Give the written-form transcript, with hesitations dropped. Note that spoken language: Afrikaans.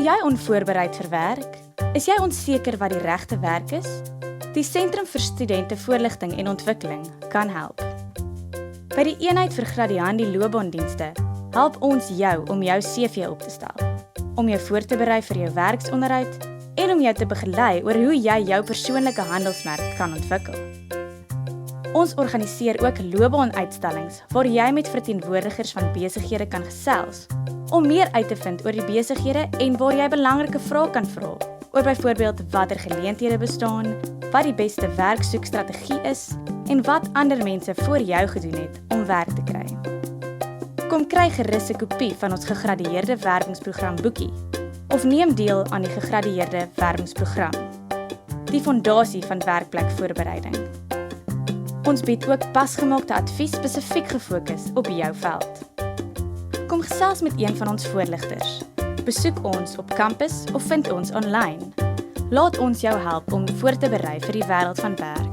Voel jy onvoorbereid vir werk? Is jy onseker wat die regte werk is? Die Sentrum vir Studente Voorligting en Ontwikkeling kan help. By die Eenheid vir Gradiandi Loopbaandienste help ons jou om jou CV op te stel, om jou voor te berei vir jou werksonderhoud en om jou te begelei oor hoe jy jou persoonlike handelsmerk kan ontwikkel. Ons organiseer ook loopbaanuitstallings waar jy met verteenwoordigers van besighede kan gesels om meer uit te vind oor die besighede en waar jy belangrike vrae kan vra oor byvoorbeeld watter geleenthede bestaan, wat die beste werksoekstrategie is en wat ander mense voor jou gedoen het om werk te kry. Kom kry gerus 'n kopie van ons gegradueerde werwingsprogram boekie of neem deel aan die gegradueerde werwingsprogram, die fondasie van werkplekvoorbereiding. Ons bied ook pasgemaakte advies spesifiek gefokus op jou veld. Kom gesels met een van ons voorligters. Besoek ons op kampus of vind ons online. Laat ons jou help om voor te berei vir die wêreld van werk.